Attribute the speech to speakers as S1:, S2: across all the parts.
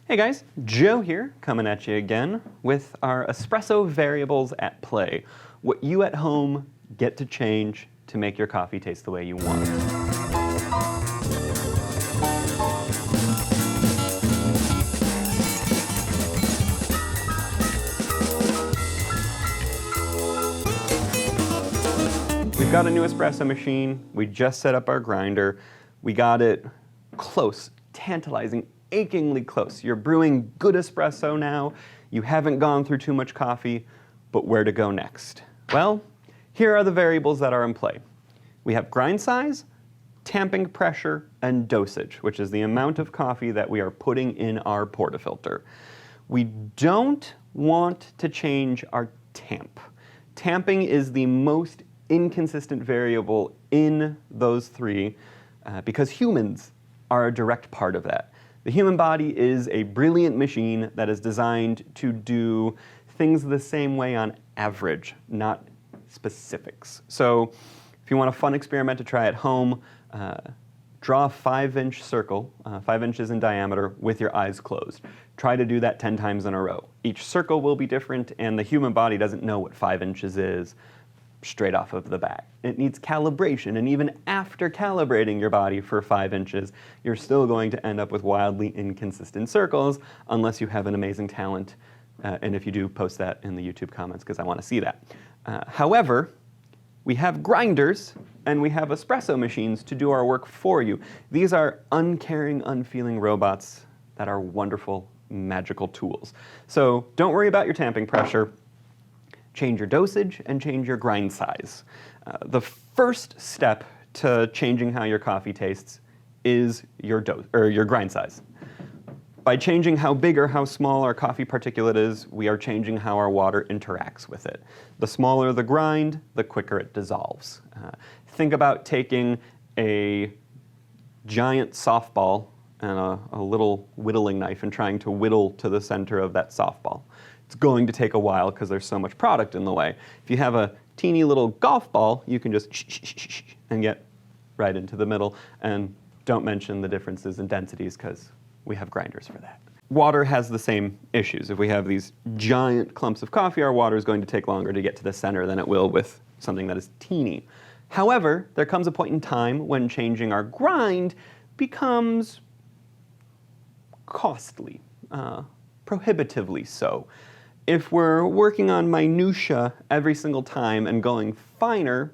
S1: Hey guys, Joe here, coming at you again with our espresso variables at play. What you at home get to change to make your coffee taste the way you want it. We've got a new espresso machine. We just set up our grinder. We got it close, tantalizing, achingly close. You're brewing good espresso now. You haven't gone through too much coffee, but where to go next? Well, here are the variables that are in play. We have grind size, tamping pressure, and dosage, which is the amount of coffee that we are putting in our portafilter. We don't want to change our tamp. Tamping is the most inconsistent variable in those three because humans are a direct part of that. The human body is a brilliant machine that is designed to do things the same way on average, not specifics. So if you want a fun experiment to try at home, draw a 5-inch circle, 5 inches in diameter, with your eyes closed. Try to do that 10 times in a row. Each circle will be different, and the human body doesn't know what 5 inches is straight off of the bat. It needs calibration, and even after calibrating your body for 5 inches, you're still going to end up with wildly inconsistent circles unless you have an amazing talent, and if you do, post that in the YouTube comments because I want to see that. However, we have grinders and we have espresso machines to do our work for you. These are uncaring, unfeeling robots that are wonderful, magical tools. So don't worry about your tamping pressure. Change your dosage and change your grind size. The first step to changing how your coffee tastes is your grind size. By changing how big or how small our coffee particulate is, we are changing how our water interacts with it. The smaller the grind, the quicker it dissolves. Think about taking a giant softball and a little whittling knife and trying to whittle to the center of that softball. It's going to take a while because there's so much product in the way. If you have a teeny little golf ball, you can just and get right into the middle. And don't mention the differences in densities because we have grinders for that. Water has the same issues. If we have these giant clumps of coffee, our water is going to take longer to get to the center than it will with something that is teeny. However, there comes a point in time when changing our grind becomes costly, prohibitively so. If we're working on minutia every single time and going finer,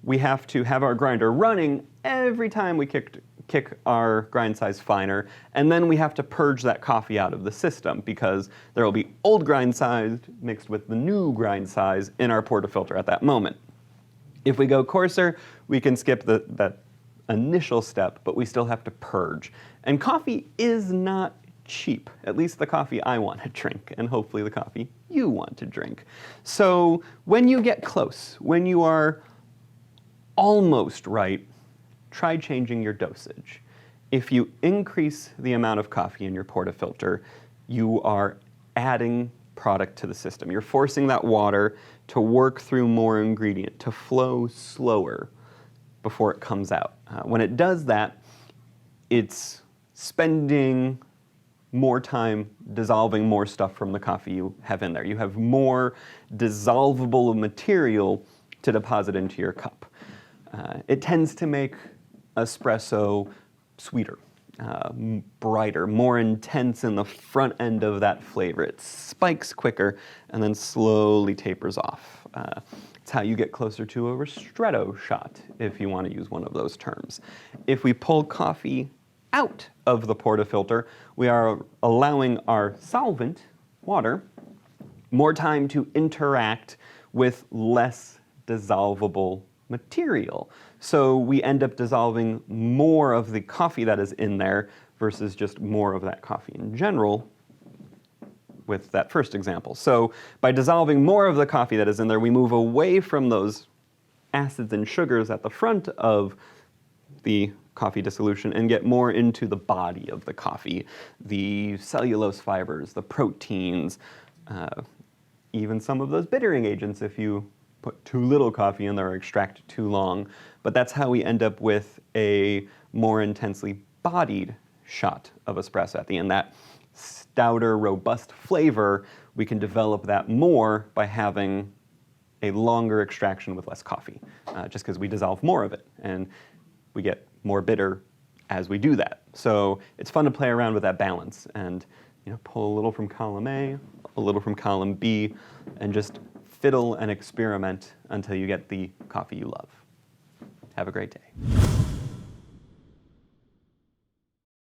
S1: we have to have our grinder running every time we kick our grind size finer, and then we have to purge that coffee out of the system because there will be old grind size mixed with the new grind size in our portafilter at that moment. If we go coarser, we can skip that initial step, but we still have to purge. And coffee is not cheap, at least the coffee I want to drink, and hopefully the coffee you want to drink. So when you get close, when you are almost right, try changing your dosage. If you increase the amount of coffee in your portafilter, you are adding product to the system. You're forcing that water to work through more ingredient, to flow slower before it comes out. When it does that, it's spending more time dissolving more stuff from the coffee you have in there. You have more dissolvable material to deposit into your cup. It tends to make espresso sweeter, brighter, more intense in the front end of that flavor. It spikes quicker and then slowly tapers off. It's how you get closer to a ristretto shot, if you want to use one of those terms. If we pull coffee out of the portafilter, we are allowing our solvent, water, more time to interact with less dissolvable material. So we end up dissolving more of the coffee that is in there versus just more of that coffee in general with that first example. So by dissolving more of the coffee that is in there, we move away from those acids and sugars at the front of the coffee dissolution and get more into the body of the coffee, the cellulose fibers, the proteins, even some of those bittering agents if you put too little coffee in there or extract too long. But that's how we end up with a more intensely bodied shot of espresso at the end. That stouter, robust flavor, we can develop that more by having a longer extraction with less coffee, just because we dissolve more of it, and we get more bitter as we do that. So it's fun to play around with that balance and pull a little from column A, a little from column B, and just fiddle and experiment until you get the coffee you love. Have a great day.